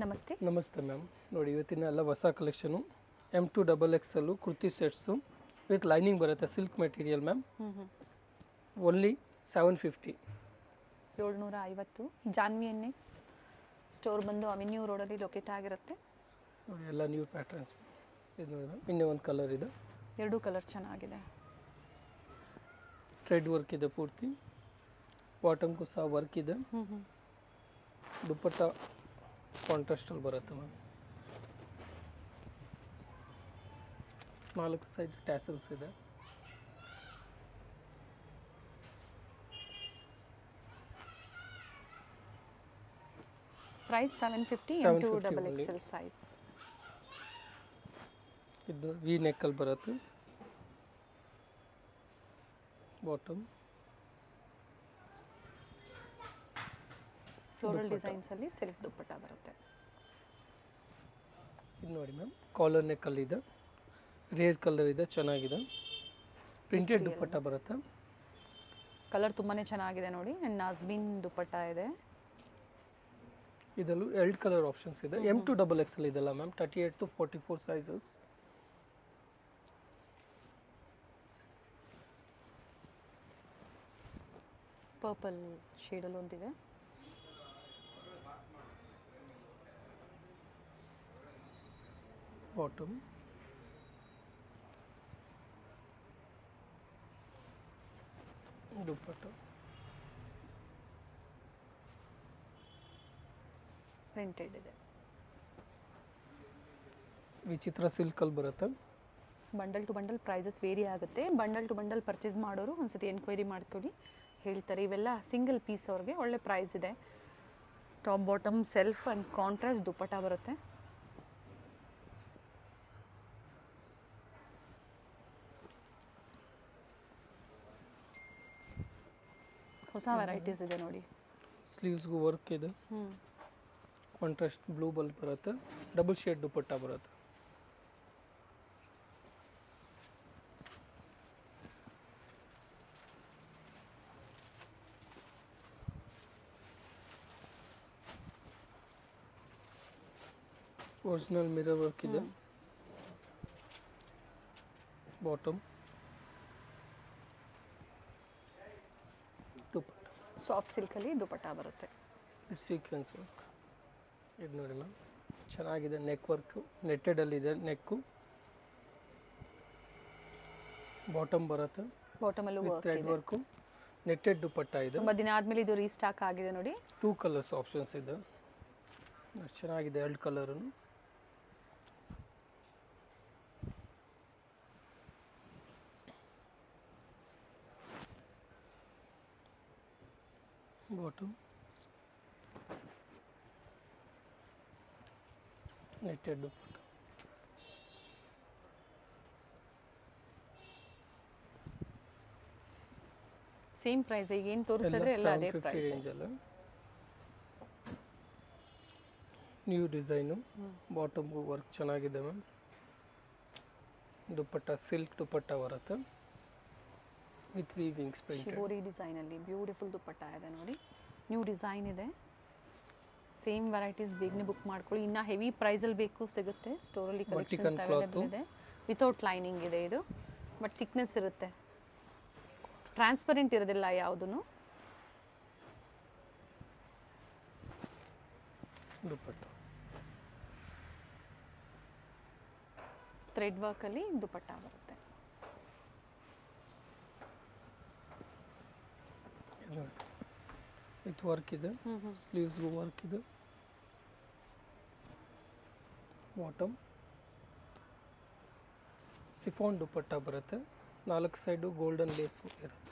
ನಮಸ್ತೆ. ನಮಸ್ತೆ ಮ್ಯಾಮ್. ನೋಡಿ ಇವತ್ತಿನ ಎಲ್ಲ ಹೊಸ collection M2XXL kurti sets with lining ಬರುತ್ತೆ, silk material ma'am. Only 750. 750. Janvi NX store ಬಂದು ಅವೆನ್ಯೂ ರೋಡಲ್ಲಿ ಲೊಕೇಟ್ ಆಗಿರುತ್ತೆ. ನೋಡಿ ಎಲ್ಲ ನ್ಯೂ ಪ್ಯಾಟರ್ನ್ಸ್. ಇದು ನೋಡಿ, ಇನ್ನೂ ಒಂದು ಕಲರ್ ಇದೆ, ಎರಡೂ ಕಲರ್ ಚೆನ್ನಾಗಿದೆ. ಥ್ರೆಡ್ ವರ್ಕ್ ಇದೆ ಪೂರ್ತಿ, ಬಾಟಮ್ಗೂ ಸಹ ವರ್ಕ್ ಇದೆ. ದುಪ್ಪಟ್ಟ ಕಾಂಟ್ರಾಸ್ಟಲ್ಲಿ ಬರುತ್ತೆ ಮ್ಯಾಮ್. 4 ಸೈಡ್ ಟ್ಯಾಸಲ್ಸ್ ಇದೆ. ಪ್ರೈಸ್ 750. 2XXL size. ಇದು ವಿ ನೆಕ್ಕಲ್ಲಿ ಬರುತ್ತೆ. ಬಾಟಮ್ ಫ್ಲೋರಲ್ ಡಿಸೈನ್ಸಲ್ಲಿ ಸೆಲ್ಫ್ ದುಪ್ಪಟ್ಟ ಬರುತ್ತೆ. ಇದು ನೋಡಿ ಮ್ಯಾಮ್, ಕಾಲರ್ ನೆಕ್ಕಲ್ಲಿ ಇದೆ, ರೇರ್ ಕಲರ್ ಇದೆ, ಚೆನ್ನಾಗಿದೆ. ಪ್ರಿಂಟೆಡ್ ದುಪ್ಪಟ್ಟ ಬರುತ್ತೆ. ಕಲರ್ ತುಂಬಾ ಚೆನ್ನಾಗಿದೆ ನೋಡಿ. ಆ್ಯಂಡ್ ನಾಜ್ಮೀನ್ ದುಪ್ಪಟ್ಟ ಇದೆ. ಇದರಲ್ಲೂ 2 ಕಲರ್ ಆಪ್ಷನ್ಸ್ ಇದೆ. M2XXL ಇದೆಲ್ಲ ಮ್ಯಾಮ್, 38 to 44 ಸೈಜಸ್. ಪರ್ಪಲ್ ಶೇಡಲ್ಲಿ ಒಂದಿದೆ. ಬಾಟಮ್ ದುಪ್ಪಟ್ಟ ಪ್ರಿಂಟೆಡ್ ಇದೆ. ವಿಚಿತ್ರ ಸಿಲ್ಕಲ್ಲಿ ಬರುತ್ತೆ. Bundle to bundle prices vary ಆಗುತ್ತೆ. ಬಂಡಲ್ ಟು ಬಂಡಲ್ ಪರ್ಚೇಸ್ ಮಾಡೋರು ಒಂದ್ಸತಿ ಎನ್ಕ್ವೈರಿ ಮಾಡ್ಕೊಳ್ಳಿ, ಹೇಳ್ತಾರೆ. ಇವೆಲ್ಲ ಸಿಂಗಲ್ ಪೀಸ್ ಅವ್ರಿಗೆ ಒಳ್ಳೆ ಪ್ರೈಸ್ ಇದೆ. Top bottom self and contrast dupatta ಬರುತ್ತೆ. ಹೊಸ ವೆರೈಟೀಸ್ ಇದೆ ನೋಡಿ. ಸ್ಲೀವ್ಸ್ಗೂ ವರ್ಕ್ ಇದೆ. ಕಾಂಟ್ರಾಸ್ಟ್ ಬ್ಲೂ ಬಲ್ ಬರುತ್ತೆ. ಡಬಲ್ ಶೇಡ್ ದುಪ್ಪಟ್ಟ ಬರುತ್ತೆ. ಒರಿಜಿನಲ್ ಮಿರರ್ ವರ್ಕ್ ಇದೆ. ಬಾಟಮ್ ದುಪ್ಪಟ್ಟ ಸಾಫ್ಟ್ ಸಿಲ್ಕಲ್ಲಿ ದುಪ್ಪಟ್ಟ ಬರುತ್ತೆ. Sequence work. ಇದು ನೋಡಿ ಮ್ಯಾಮ್, ಚೆನ್ನಾಗಿದೆ. ನೆಕ್ ವರ್ಕು ನೆಟ್ಟೆಡಲ್ಲಿದೆ. ನೆಕ್ಕು ಬಾಟಮ್ ಬರುತ್ತೆ. ಬಾಟಮಲ್ಲೂ ಥ್ರೆಡ್ ವರ್ಕು ನೆಟ್ಟೆಡ್ ದುಪ್ಪಟ್ಟ ಇದೆ. ತುಂಬ ದಿನ ಆದಮೇಲೆ ಇದು ರೀಸ್ಟಾಕ್ ಆಗಿದೆ ನೋಡಿ. 2 ಕಲರ್ಸ್ ಆಪ್ಷನ್ಸ್ ಇದೆ. ಚೆನ್ನಾಗಿದೆ 2 ಕಲರೂ. Bottom netted dupatta. Same price. ಈಗ ಏನು ತೋರಿಸಿದ್ರೆ ಎಲ್ಲ ಅದೇ 750 ಪ್ರೈಸ್. ರೇಂಜಲ್ಲ. New design. ಬಾಟಮ್ಗೂ ವರ್ಕ್ ಚೆನ್ನಾಗಿದೆ ಮ್ಯಾಮ್. ದುಪ್ಪಟ್ಟ ಸಿಲ್ಕ್ ದುಪ್ಪಟ್ಟ ಬರುತ್ತೆ ವಿತ್ ವೀವಿಂಗ್ಸ್ ಪ್ರಿಂಟೆಡ್. ಶಿಬೋರಿ ಡಿಸೈನಲ್ಲಿ ಬ್ಯೂಟಿಫುಲ್ ದುಪ್ಪಟ್ಟ ಇದೆ ನೋಡಿ. ನ್ಯೂ ಡಿಸೈನ್ ಇದೆ. ಸೇಮ್ ವೆರೈಟೀಸ್ ಬೇಗನೆ ಬುಕ್ ಮಾಡ್ಕೊಳ್ಳಿ. ಇನ್ನು ಹೆವಿ ಪ್ರೈಸಲ್ಲಿ ಬೇಕು ಸಿಗುತ್ತೆ. ಸ್ಟೋರಲ್ಲಿ ಕಲೆಕ್ಷನ್ಸ್ ಅವೈಲೇಬಲ್ ಇದೆ. ವಿತೌಟ್ ಲೈನಿಂಗ್ ಇದೆ ಇದು, ಬಟ್ ಥಿಕ್ನೆಸ್ ಇರುತ್ತೆ. ಟ್ರಾನ್ಸ್ಪರೆಂಟ್ ಇರೋದಿಲ್ಲ ಯಾವುದೂ. ದುಪ್ಪಟ್ಟ ಥ್ರೆಡ್ ವರ್ಕಲ್ಲಿ ದುಪ್ಪಟ್ಟ ಬರುತ್ತೆ. ವಿತ್ ವರ್ಕ್ ಇದೆ. ಸ್ಲೀವ್ಸ್ಗೂ ವರ್ಕ್ ಇದೆ. ಬಾಟಮ್ ಸಿಫಾನ್ ದುಪ್ಪಟ್ಟ ಬರುತ್ತೆ. 4 ಸೈಡು ಗೋಲ್ಡನ್ ಲೇಸು ಇರುತ್ತೆ.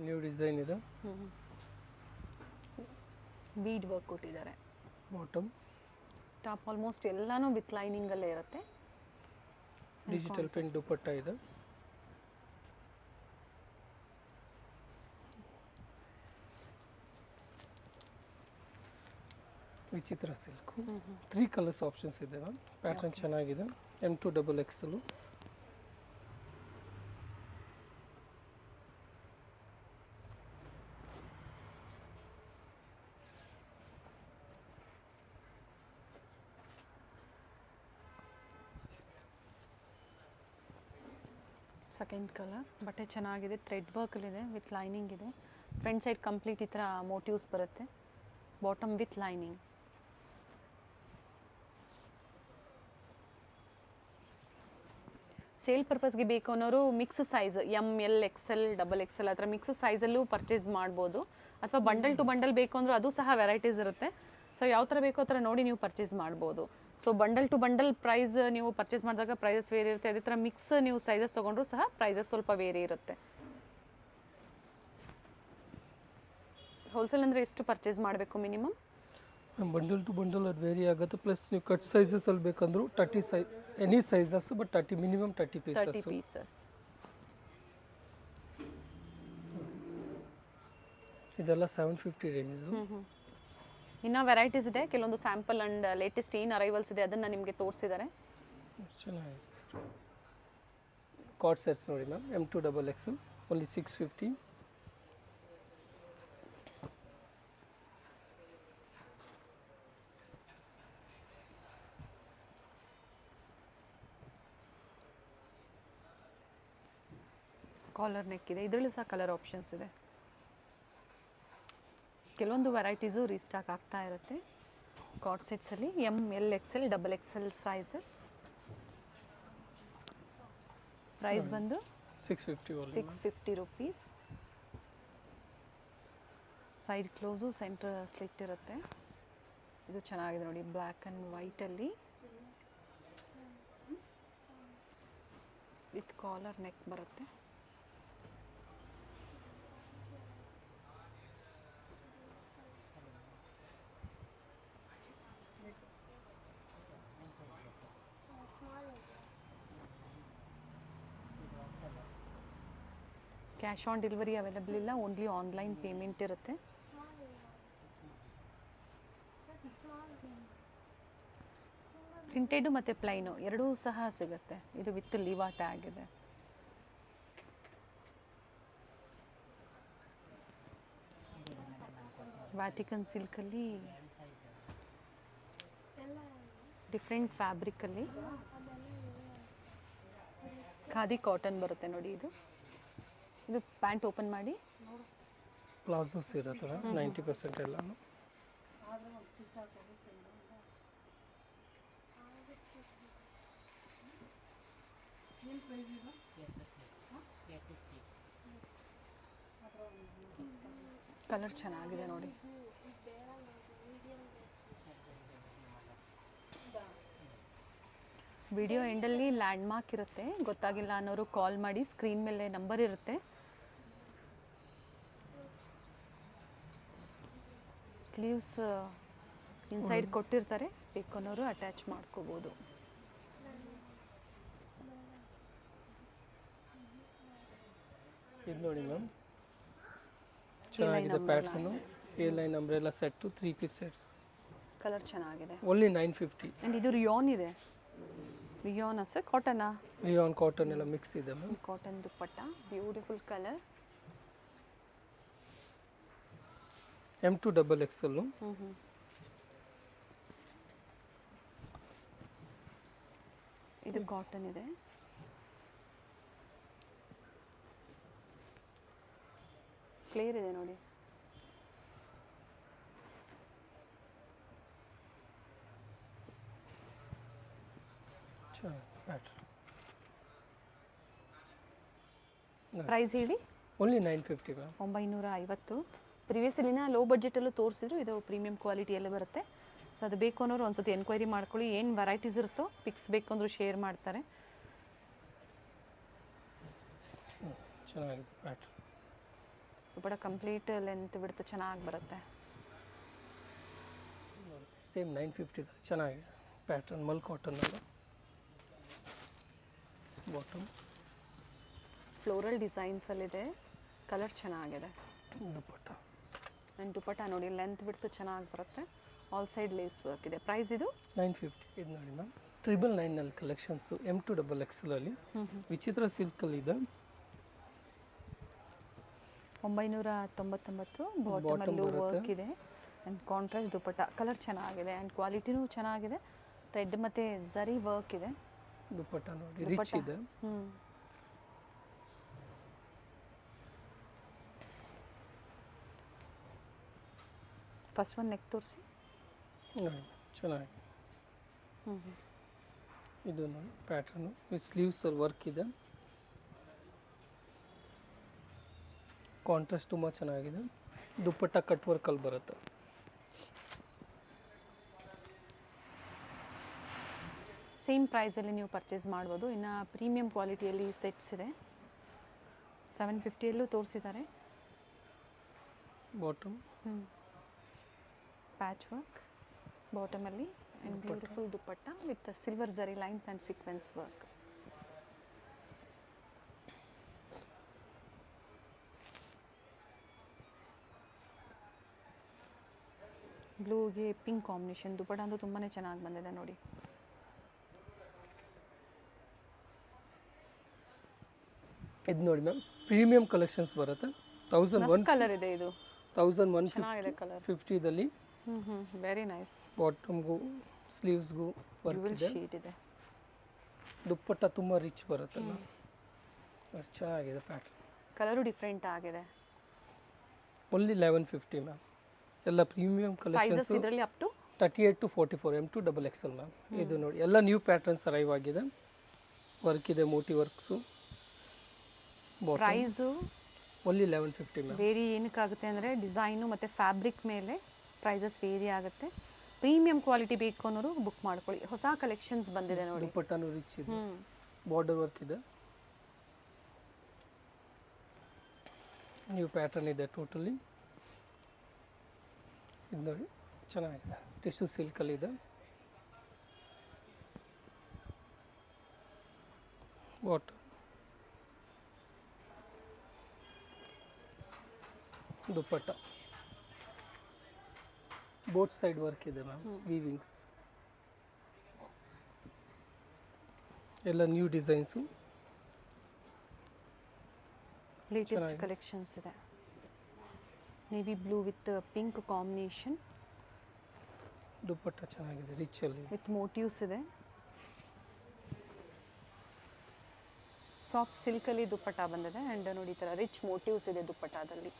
ನ್ಯೂ ಡಿಸೈನ್ ಇದೆ. ಬೀಡ್ ವರ್ಕ್ ಕೊಟ್ಟಿದ್ದಾರೆ. ಬಾಟಮ್ ಟಾಪ್ ಆಲ್ಮೋಸ್ಟ್ ಎಲ್ಲಾನು ವಿತ್ ಲೈನಿಂಗಲ್ಲೇ ಇರುತ್ತೆ. ಡಿಜಿಟಲ್ ಪ್ರಿಂಟ್ ದುಪ್ಪಟ್ಟ ಇದೆ. ವಿಚಿತ್ರ ಸಿಲ್ಕು. 3 ಕಲರ್ಸ್ ಆಪ್ಷನ್ಸ್ ಇದೆ ಮ್ಯಾಮ್. ಪ್ಯಾಟರ್ನ್ ಚೆನ್ನಾಗಿದೆ. M2XXL. ಸೆಕೆಂಡ್ ಕಲರ್ ಬಟ್ಟೆ ಚೆನ್ನಾಗಿದೆ, ಥ್ರೆಡ್ ವರ್ಕಲ್ಲಿದೆ ವಿತ್ ಲೈನಿಂಗ್ ಇದೆ. ಫ್ರಂಟ್ ಸೈಡ್ ಕಂಪ್ಲೀಟ್ ಈ ಥರ ಮೋಟಿವ್ಸ್ ಬರುತ್ತೆ, ಬಾಟಮ್ ವಿತ್ ಲೈನಿಂಗ್. ಸೇಲ್ ಪರ್ಪಸ್ಗೆ ಬೇಕು ಅನ್ನೋರು mix size ML XL XXL ಆ ಥರ ಮಿಕ್ಸ್ ಸೈಜಲ್ಲೂ ಪರ್ಚೇಸ್ ಮಾಡ್ಬೋದು, ಅಥವಾ ಬಂಡಲ್ ಟು ಬಂಡಲ್ ಬೇಕು ಅಂದರೂ ಅದು ಸಹ ವೆರೈಟೀಸ್ ಇರುತ್ತೆ. ಸೊ ಯಾವ ಥರ ಬೇಕೋ ಆ ಥರ ನೋಡಿ ನೀವು ಪರ್ಚೇಸ್ ಮಾಡ್ಬೋದು. So bundle to bundle price ನೀವು ಪರ್ಚೇಸ್ ಮಾಡಿದಾಗ ಪ್ರೈಸಸ್ ವೇರಿ ಇರುತ್ತೆ, ಅದೇ ಥರ ಮಿಕ್ಸ್ ನೀವು ಸೈಜಸ್ ತೊಗೊಂಡ್ರು ಸಹ ಪ್ರೈಸಸ್ ಸ್ವಲ್ಪ ವೇರಿ ಇರುತ್ತೆ. ಹೋಲ್ಸೇಲ್ ಅಂದರೆ ಎಷ್ಟು ಪರ್ಚೇಸ್ ಮಾಡಬೇಕು ಮಿನಿಮಮ್? ಬಂಡಲ್ ಟು ಬಂಡಲ್ ಅದು ವೇರಿ ಆಗುತ್ತೆ, ಪ್ಲಸ್ ನೀವು ಕಟ್ ಸೈಜಸಲ್ಲಿ ಬೇಕಂದ್ರು 30 size any sizes, but 30 minimum 30 pieces. ಇದೆಲ್ಲ 750 ರೇಂಜ್. ಇನ್ನು ವೆರೈಟೀಸ್ ಇದೆ, ಕೆಲವೊಂದು ಸ್ಯಾಂಪಲ್ ಆ್ಯಂಡ್ ಲೇಟೆಸ್ಟ್ ಏನು ಅರೈವಲ್ಸ್ ಇದೆ ಅದನ್ನು ನಿಮಗೆ ತೋರಿಸಿದ್ದಾರೆ. ಚೆನ್ನಾಗಿದೆ. ಕಾರ್ಡ್ ಸೆಟ್ಸ್ ನೋಡಿ ma'am, M2 XXL only 650. Collar neck ಇದೆ, ಇದರಲ್ಲೂ ಸಹ ಕಲರ್ ಆಪ್ಷನ್ಸ್ ಇದೆ. ಕೆಲವೊಂದು ವೆರೈಟೀಸು ರೀಸ್ಟಾಕ್ ಆಗ್ತಾ ಇರುತ್ತೆ ಕಾರ್ಡ್ ಸೆಟ್ಸಲ್ಲಿ. ML XL XXL sizes. Price ಬಂದು 650 rupees. Side close centre slit ಇರುತ್ತೆ. ಇದು ಚೆನ್ನಾಗಿದೆ ನೋಡಿ, ಬ್ಲ್ಯಾಕ್ ಆ್ಯಂಡ್ ವೈಟಲ್ಲಿ ವಿತ್ ಕಾಲರ್ ನೆಕ್ ಬರುತ್ತೆ. ಕ್ಯಾಶ್ ಆನ್ ಡೆಲಿವರಿ ಅವೈಲಬಲ್ ಇಲ್ಲ, ಓನ್ಲಿ ಆನ್ಲೈನ್ ಪೇಮೆಂಟ್ ಇರುತ್ತೆ. ಪ್ರಿಂಟೆಡು ಮತ್ತು ಪ್ಲೈನು ಎರಡೂ ಸಹ ಸಿಗುತ್ತೆ. ಇದು ವಿತ್ ಲಿವಾ ಟ್ಯಾಗ್ ಇದೆ. ವ್ಯಾಟಿಕನ್ ಸಿಲ್ಕಲ್ಲಿ ಡಿಫ್ರೆಂಟ್ ಫ್ಯಾಬ್ರಿಕಲ್ಲಿ ಖಾದಿ ಕಾಟನ್ ಬರುತ್ತೆ ನೋಡಿ. ಇದು ಪ್ಯಾಂಟ್ ಓಪನ್ ಮಾಡಿ ಪ್ಲಾಜೋಸ್ ಇರುತ್ತೆ 90% ಎಲ್ಲಾನು. ಕಲರ್ ಚೆನ್ನಾಗಿದೆ ನೋಡಿ. ವಿಡಿಯೋ ಎಂಡಲ್ಲಿ ಲ್ಯಾಂಡ್ ಮಾರ್ಕ್ ಇರುತ್ತೆ, ಗೊತ್ತಾಗಿಲ್ಲ ಅನ್ನೋರು ಕಾಲ್ ಮಾಡಿ, ಸ್ಕ್ರೀನ್ ಮೇಲೆ ನಂಬರ್ ಇರುತ್ತೆ. ಸ್ಲೀವ್ಸ್ ಇನ್ಸೈಡ್ ಕೊಟ್ಟಿರ್ತಾರೆ, ಬೇಕು ಅನ್ನೋರು ಅಟ್ಯಾಚ್ ಮಾಡ್ಕೋಬೋದು. ಇದು ನೋಡಿ ಮ್ಯಾಮ್, ಚೆನ್ನಾಗಿದೆ pattern. A line umbrella set 3 piece sets. Colour ಚೆನ್ನಾಗಿದೆ. ಓನ್ಲಿ 950. ಆ್ಯಂಡ್ ಇದು ರಿಯಾನ್ ಇದೆ. ರಿಯಾನ್ ಸರ್ ಕಾಟನಾ? ರಿಯಾನ್ ಕಾಟನ್ ಎಲ್ಲ ಮಿಕ್ಸ್ ಇದೆ ma'am. Cotton dupatta, beautiful colour. M2 XXL. ಇದು ಕಾಟನ್ ಇದೆ. ಕ್ಲಿಯರ್ ಇದೆ ನೋಡಿ. ಪ್ರೈಸ್ ಹೇಳಿ. Only 950 ma'am. 950. ಪ್ರಿವಿಯಸ್ಲಿನ ಲೋ ಬಡ್ಜೆಟಲ್ಲೂ ತೋರಿಸಿದ್ರು, ಇದು ಪ್ರೀಮಿಯಂ ಕ್ವಾಲಿಟಿಯಲ್ಲೇ ಬರುತ್ತೆ. ಸೊ ಅದು ಬೇಕು ಅನ್ನೋರು ಒಂದ್ಸತಿ ಎನ್ಕ್ವೈರಿ ಮಾಡ್ಕೊಳ್ಳಿ. ಏನು ವೆರೈಟೀಸ್ ಇರುತ್ತೋ ಪಿಕ್ಸ್ ಬೇಕು ಅಂದರೂ ಶೇರ್ ಮಾಡ್ತಾರೆ. ಚೆನ್ನಾಗಿದೆ ಪ್ಯಾಟರ್ನ್. ಬಟ್ ಕಂಪ್ಲೀಟ್ ಲೆಂತ್ ಬಿಡುತ್ತೆ, ಚೆನ್ನಾಗಿ ಬರುತ್ತೆ. ಸೇಮ್ 950 ಚೆನ್ನಾಗಿದೆ ಪ್ಯಾಟರ್ನ್. ಮಲ್ ಕಾಟನ್ ಅಲ್ಲ, ಬಾಟಮ್ ಫ್ಲೋರಲ್ ಡಿಸೈನ್ಸಲ್ಲಿದೆ. ಕಲರ್ ಚೆನ್ನಾಗಿದೆ. ದುಪ್ಪಟ್ಟ ಆ್ಯಂಡ್ ದುಪ್ಪಟ್ಟ ನೋಡಿ, ಲೆಂತ್ ಬಿಡ್ತು ಚೆನ್ನಾಗಿ ಬರುತ್ತೆ. ಆಲ್ ಸೈಡ್ ಲೇಸ್ ವರ್ಕ್ ಇದೆ. ಪ್ರೈಸ್ ಇದು 950. ಇದು ನೋಡಿ ಮ್ಯಾಮ್, 999 ಕಲೆಕ್ಷನ್ಸು M2 XXL ಅಲ್ಲಿ ವಿಚಿತ್ರ ಸಿಲ್ಕಲ್ಲಿ ಇದೆ. 999. ಬಾಟಮಲ್ಲೂ ವರ್ಕ್ ಇದೆ ಆ್ಯಂಡ್ ಕಾಂಟ್ರಾಸ್ಟ್ ದುಪ್ಪಟ್ಟ. ಕಲರ್ ಚೆನ್ನಾಗಿದೆ ಆ್ಯಂಡ್ ಕ್ವಾಲಿಟಿನೂ ಚೆನ್ನಾಗಿದೆ. ಥ್ರೆಡ್ ಮತ್ತು ಝರಿ ವರ್ಕ್ ಇದೆ. ದುಪ್ಪಟ್ಟ ನೋಡಿ ರಿಚ್ ಇದೆ. ಫಸ್ಟ್ ಒನ್ ನೆಕ್ ತೋರಿಸಿ. ಚೆನ್ನಾಗಿ ಹ್ಞೂ ಇದು ನೋಡಿ ಪ್ಯಾಟ್ರನು ವಿತ್ ಸ್ಲೀವ್ಸಲ್ಲಿ ವರ್ಕ್ ಇದೆ. ಕಾಂಟ್ರಾಸ್ಟ್ ತುಂಬ ಚೆನ್ನಾಗಿದೆ. ದುಪ್ಪಟ್ಟ ಕಟ್ ವರ್ಕಲ್ಲಿ ಬರುತ್ತೆ. ಸೇಮ್ ಪ್ರೈಸಲ್ಲಿ ನೀವು ಪರ್ಚೇಸ್ ಮಾಡ್ಬೋದು. ಇನ್ನು ಪ್ರೀಮಿಯಂ ಕ್ವಾಲಿಟಿಯಲ್ಲಿ ಸೆಟ್ಸ್ ಇದೆ. 750ಯಲ್ಲೂ ತೋರಿಸಿದ್ದಾರೆ. ಬಾಟಮ್ ಪ್ಯಾಚ್ ವರ್ಕ್ ಬಾಟಮಲ್ಲಿ and beautiful dupatta with silver zari lines and sequence work. ಬ್ಲೂಗೆ ಪಿಂಕ್ ಕಾಂಬಿನೇಷನ್ ದುಪ್ಪಟ್ಟ ಅಂತೂ ತುಂಬಾ ಚೆನ್ನಾಗಿ ಬಂದಿದೆ ನೋಡಿ. ಇದು ನೋಡಿ ಮ್ಯಾಮ್ ಪ್ರೀಮಿಯಂ ಕಲೆಕ್ಷನ್ಸ್ ಬರುತ್ತೆ. 1100 ಕಲರ್ ಇದೆ ಇದು. 1150ದಲ್ಲಿ ವೆರಿ ನೈಸ್. ಬಾಟಮ್ಗೂ ಸ್ಲೀವ್ಸ್ಗೂ ವರ್ಕ್ ಇದೆ. ಶೀಟ್ ಇದೆ. ದುಪ್ಪಟ್ಟ ತುಂಬ ರಿಚ್ ಬರುತ್ತಲ್ಲ, ಅಷ್ಟು ಚೆನ್ನಾಗಿದೆ ಪ್ಯಾಟ್ರನ್. ಕಲರು ಡಿಫ್ರೆಂಟ್ ಆಗಿದೆ. Only 1150 ma'am. ಎಲ್ಲ ಪ್ರೀಮಿಯಂ ಸೈಜಸ್ ಕಲೆಕ್ಷನ್ಸ್ ಇದರಲ್ಲಿ up to 38 to 44 M2 XXL ma'am. ಇದು ನೋಡಿ ಎಲ್ಲ ನ್ಯೂ ಪ್ಯಾಟರ್ನ್ಸ್ ಅರೈವ್ ಆಗಿದೆ. ವರ್ಕ್ ಇದೆ, moti works. Price only 1150 ma'am. Vary ಏನಕ್ಕಾಗುತ್ತೆ ಅಂದರೆ ಡಿಸೈನು ಮತ್ತು ಫ್ಯಾಬ್ರಿಕ್ ಮೇಲೆ ಪ್ರೈಸಸ್ ವೇರಿ ಆಗುತ್ತೆ. ಪ್ರೀಮಿಯಂ ಕ್ವಾಲಿಟಿ ಬೇಕು ಅನ್ನೋರು ಬುಕ್ ಮಾಡ್ಕೊಳ್ಳಿ. ಹೊಸ ಕಲೆಕ್ಷನ್ಸ್ ಬಂದಿದೆ ನೋಡಿ. ದುಪ್ಪಟ್ಟನೂ ರಿಚ್ ಇದೆ, ಬಾರ್ಡರ್ ವರ್ಕ್ ಇದೆ, ನ್ಯೂ ಪ್ಯಾಟರ್ನ್ ಇದೆ ಟೋಟಲಿ. ಇದು ನೋಡಿ ಚೆನ್ನಾಗಿದೆ, ಟಿಶ್ಯೂ ಸಿಲ್ಕಲ್ಲಿದೆ. Bottom dupatta both side work ಇದೆ ಮ್ಯಾಮ್, ವೀವಿಂಗ್ಸ್ ಎಲ್ಲ ನ್ಯೂ ಡಿಸೈನ್ಸು. ಲೇಟೆಸ್ಟ್ ಕಲೆಕ್ಷನ್ಸ್ ಇದೆ. Navy blue with pink combination. Dupatta ಚೆನ್ನಾಗಿದೆ, ರಿಚ್ ಅಲ್ಲಿ ವಿತ್ ಮೋಟಿವ್ಸ್ ಇದೆ. ಸಾಫ್ಟ್ ಸಿಲ್ಕಲ್ಲಿ ದುಪ್ಪಟ್ಟ ಬಂದಿದೆ ಆ್ಯಂಡ್ ನೋಡಿ ಈ ಥರ ರಿಚ್ ಮೋಟಿವ್ಸ್ ಇದೆ ದುಪ್ಪಟ್ಟದಲ್ಲಿ.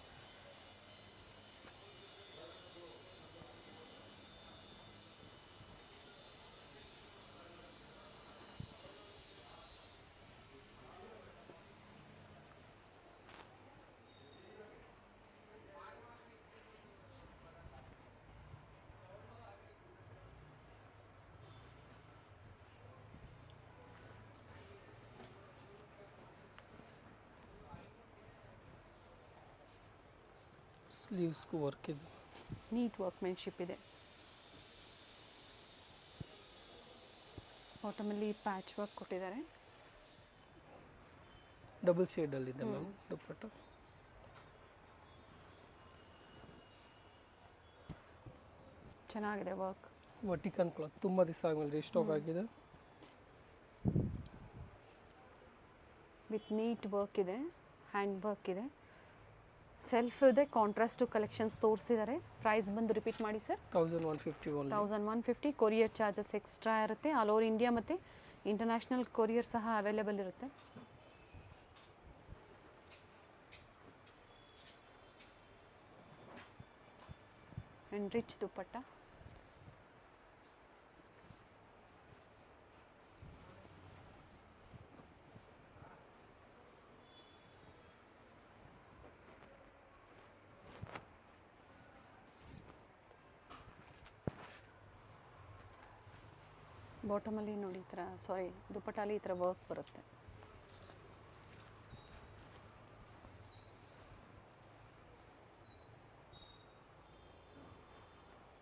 ಸ್ಲೀವ್ಸ್ಗೂ ವರ್ಕ್ ಇದೆ, ನೀಟ್ ವರ್ಕ್ಮೆನ್ಶಿಪ್ ಇದೆ. ಬಾಟಮಲ್ಲಿ ಪ್ಯಾಚ್ ವರ್ಕ್ ಕೊಟ್ಟಿದ್ದಾರೆ. ಡಬಲ್ ಶೇಡಲ್ಲಿದೆ ಮ್ಯಾಮ್ ದುಪ್ಪಟ್ಟ. ಚೆನ್ನಾಗಿದೆ ವರ್ಕ್. ವರ್ಟಿಕನ್ ಕ್ಲಾತ್ ತುಂಬ ದಿವಸ ಆದಮೇಲೆ ರೀಸ್ಟಾಕ್ ಆಗಿದೆ. ವಿತ್ ನೀಟ್ ವರ್ಕ್ ಇದೆ, ಹ್ಯಾಂಡ್ ವರ್ಕ್ ಇದೆ, ಸೆಲ್ಫ್ ಇದೆ. ಕಾಂಟ್ರಾಸ್ಟು ಕಲೆಕ್ಷನ್ಸ್ ತೋರಿಸಿದ್ದಾರೆ. ಪ್ರೈಸ್ ಬಂದು ರಿಪೀಟ್ ಮಾಡಿ ಸರ್. 1150. ಕೊರಿಯರ್ ಚಾರ್ಜಸ್ ಎಕ್ಸ್ಟ್ರಾ ಇರುತ್ತೆ. ಆಲ್ ಓವರ್ ಇಂಡಿಯಾ ಮತ್ತು ಇಂಟರ್ನ್ಯಾಷನಲ್ ಕೊರಿಯರ್ ಸಹ ಅವೈಲೇಬಲ್ ಇರುತ್ತೆ. ಆ್ಯಂಡ್ ರಿಚ್ ದುಪ್ಪಟ್ಟ. ಬಾಟಮಲ್ಲಿ ನೋಡಿ ಈ ಥರ ದುಪ್ಪಟ್ಟಲ್ಲಿ ಈ ಥರ ವರ್ಕ್ ಬರುತ್ತೆ.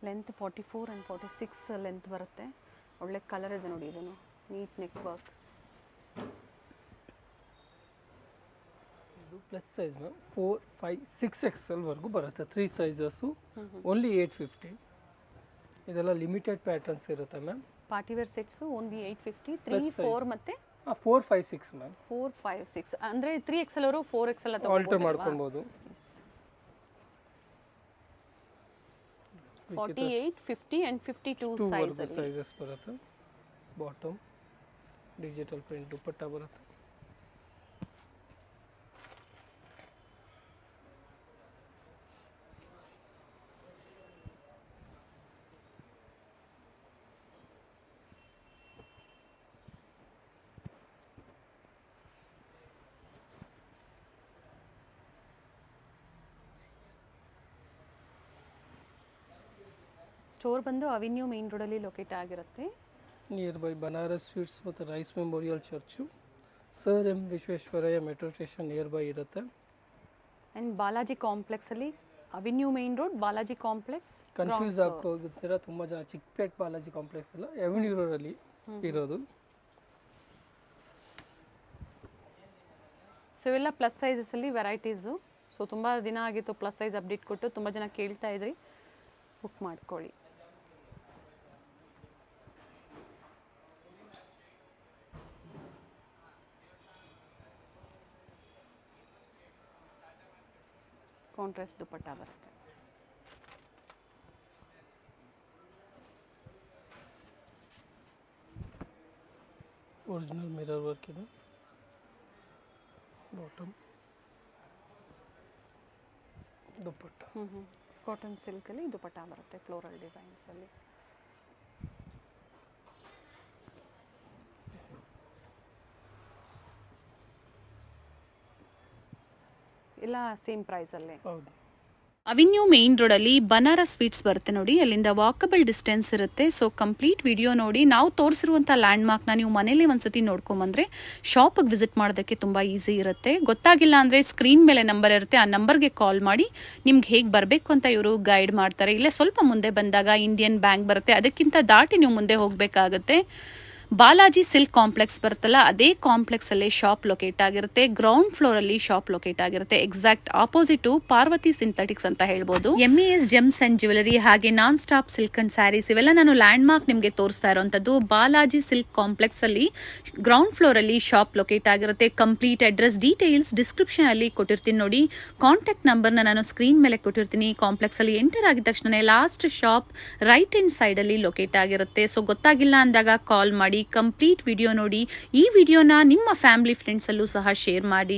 ಲೆಂತ್ 44 ಆ್ಯಂಡ್ 46 ಲೆಂತ್ ಬರುತ್ತೆ. ಒಳ್ಳೆ ಕಲರ್ ಇದೆ ನೋಡಿ. ಇದನ್ನು ನೀಟ್ ನೆಕ್ ವರ್ಕ್. ಇದು ಪ್ಲಸ್ ಸೈಜ್ ಮ್ಯಾಮ್. 4, 5, 6 XL ವರೆಗೂ ಬರುತ್ತೆ. 3 ಸೈಜಸ್ಸು ಓನ್ಲಿ 850. ಇದೆಲ್ಲ ಲಿಮಿಟೆಡ್ ಪ್ಯಾಟರ್ನ್ಸ್ ಇರುತ್ತೆ ಮ್ಯಾಮ್. Partywear sets only 850. 3, 4 ಮತ್ತು 4, 5, 6 ಮ್ಯಾಮ್. 4, 5, 6 ಅಂದರೆ 3XL ಅವರು 4XL ಆಲ್ಟರ್ ಮಾಡ್ಕೊಬೋದು. 48, 50 ಆ್ಯಂಡ್ 52 ಸೈಜಸ್ ಬರುತ್ತೆ. ಬಾಟಮ್ ಡಿಜಿಟಲ್ ಪ್ರಿಂಟ್ ದುಪ್ಪಟ್ಟ ಬರುತ್ತೆ. ಸ್ಟೋರ್ ಬಂದು ಅವೆನ್ಯೂ ಮೇನ್ ರೋಡಲ್ಲಿ ಲೊಕೇಟ್ ಆಗಿರುತ್ತೆ. ನಿಯರ್ ಬೈ ಬನಾರಸ್ ಸ್ವೀಟ್ಸ್ ಮತ್ತು Rice Memorial church, sir M Visvesvaraya metro station near by ಇರುತ್ತೆ. ಆ್ಯಂಡ್ ಬಾಲಾಜಿ ಕಾಂಪ್ಲೆಕ್ಸಲ್ಲಿ avenue main road Balaji complex confuse ಆಗೋಗ್ತೀರಾ ತುಂಬ ಜನ. ಚಿಕ್ಕಪೇಟ್ ಬಾಲಾಜಿ ಕಾಂಪ್ಲೆಕ್ಸ್ ಅಲ್ಲ, ಅವೆನ್ಯೂ ರೋಡಲ್ಲಿ ಇರೋದು. ಸೊ ಇವೆಲ್ಲ ಪ್ಲಸ್ ಸೈಜಸಲ್ಲಿ ವೆರೈಟೀಸು. ಸೊ ತುಂಬ ದಿನ ಆಗಿತ್ತು ಪ್ಲಸ್ ಸೈಜ್ ಅಪ್ಡೇಟ್ ಕೊಟ್ಟು, ತುಂಬ ಜನ ಕೇಳ್ತಾ ಇದ್ರಿ, ಬುಕ್ ಮಾಡ್ಕೊಳ್ಳಿ. ಕಾಂಟ್ರಾಸ್ಟ್ ದುಪಟ್ಟ ಬರುತ್ತೆ. ಒರಿಜಿನಲ್ ಮಿರರ್ ವರ್ಕ್ ಇದೆ. ಬಾಟಮ್ ದುಪಟ್ಟ ಕಾಟನ್ ಸಿಲ್ಕಲ್ಲಿ ದುಪಟ್ಟ ಬರುತ್ತೆ ಫ್ಲೋರಲ್ ಡಿಸೈನ್ಸಲ್ಲಿ. ಎಲ್ಲ ಸೇಮ್ ಪ್ರೈಸಲ್ಲೇ. ಹೌದು. ಅವೆನ್ಯೂ ಮೇನ್ ರೋಡಲ್ಲಿ ಬನಾರಸ್ ಸ್ವೀಟ್ಸ್ ಬರುತ್ತೆ ನೋಡಿ, ಅಲ್ಲಿಂದ ವಾಕಬಲ್ ಡಿಸ್ಟೆನ್ಸ್ ಇರುತ್ತೆ. ಸೊ ಕಂಪ್ಲೀಟ್ ವಿಡಿಯೋ ನೋಡಿ. ನಾವು ತೋರಿಸಿರುವಂಥ ಲ್ಯಾಂಡ್ಮಾರ್ಕ್ನ ನೀವು ಮನೇಲಿ ಒಂದ್ಸತಿ ನೋಡ್ಕೊಂಬಂದ್ರೆ ಶಾಪಿಗೆ ವಿಸಿಟ್ ಮಾಡೋದಕ್ಕೆ ತುಂಬ ಈಸಿ ಇರುತ್ತೆ. ಗೊತ್ತಾಗಿಲ್ಲ ಅಂದರೆ ಸ್ಕ್ರೀನ್ ಮೇಲೆ ನಂಬರ್ ಇರುತ್ತೆ, ಆ ನಂಬರ್ಗೆ ಕಾಲ್ ಮಾಡಿ ನಿಮ್ಗೆ ಹೇಗೆ ಬರಬೇಕು ಅಂತ ಇವರು ಗೈಡ್ ಮಾಡ್ತಾರೆ. ಇಲ್ಲೇ ಸ್ವಲ್ಪ ಮುಂದೆ ಬಂದಾಗ ಇಂಡಿಯನ್ ಬ್ಯಾಂಕ್ ಬರುತ್ತೆ, ಅದಕ್ಕಿಂತ ದಾಟಿ ನೀವು ಮುಂದೆ ಹೋಗಬೇಕಾಗುತ್ತೆ. ಬಾಲಾಜಿ ಸಿಲ್ಕ್ ಕಾಂಪ್ಲೆಕ್ಸ್ ಬರುತ್ತಲ್ಲ, ಅದೇ ಕಾಂಪ್ಲೆಕ್ಸ್ ಅಲ್ಲಿ ಶಾಪ್ ಲೊಕೇಟ್ ಆಗಿರುತ್ತೆ. ಗ್ರೌಂಡ್ ಫ್ಲೋರ್ ಅಲ್ಲಿ ಶಾಪ್ ಲೊಕೇಟ್ ಆಗಿರುತ್ತೆ. ಎಕ್ಸಾಕ್ಟ್ ಆಪೋಸಿಟ್ ಪಾರ್ವತಿ ಸಿಂಥೆಟಿಕ್ಸ್ ಅಂತ ಹೇಳ್ಬೋದು. MES ಜೆಮ್ಸ್ ಅಂಡ್ ಜ್ಯುವೆಲರಿ ಹಾಗೆ non stop silk and saris ಇವೆಲ್ಲ ನಾನು ಲ್ಯಾಂಡ್ ಮಾರ್ಕ್ ನಿಮಗೆ ತೋರಿಸ್ತಾ ಇರುವಂತದ್ದು. ಬಾಲಾಜಿ ಸಿಲ್ಕ್ ಕಾಂಪ್ಲೆಕ್ಸ್ ಅಲ್ಲಿ ಗ್ರೌಂಡ್ ಫ್ಲೋರ್ ಅಲ್ಲಿ ಶಾಪ್ ಲೊಕೇಟ್ ಆಗಿರುತ್ತೆ. ಕಂಪ್ಲೀಟ್ ಅಡ್ರೆಸ್ ಡೀಟೇಲ್ಸ್ ಡಿಸ್ಕ್ರಿಪ್ಷನ್ ಅಲ್ಲಿ ಕೊಟ್ಟಿರ್ತೀನಿ ನೋಡಿ. ಕಾಂಟ್ಯಾಕ್ಟ್ ನಂಬರ್ನ ನಾನು ಸ್ಕ್ರೀನ್ ಮೇಲೆ ಕೊಟ್ಟಿರ್ತೀನಿ. ಕಾಂಪ್ಲೆಕ್ಸ್ ಅಲ್ಲಿ ಎಂಟರ್ ಆಗಿದ ತಕ್ಷಣ last shop right hand side ಅಲ್ಲಿ ಲೊಕೇಟ್ ಆಗಿರುತ್ತೆ. ಸೊ ಗೊತ್ತಾಗಿಲ್ಲ ಅಂದಾಗ ಕಾಲ್ ಮಾಡಿ. ಕಂಪ್ಲೀಟ್ ವಿಡಿಯೋ ನೋಡಿ. ಈ ವಿಡಿಯೋನ ನಿಮ್ಮ ಫ್ಯಾಮಿಲಿ ಫ್ರೆಂಡ್ಸ್ ಅಲ್ಲೂ ಸಹ ಶೇರ್ ಮಾಡಿ.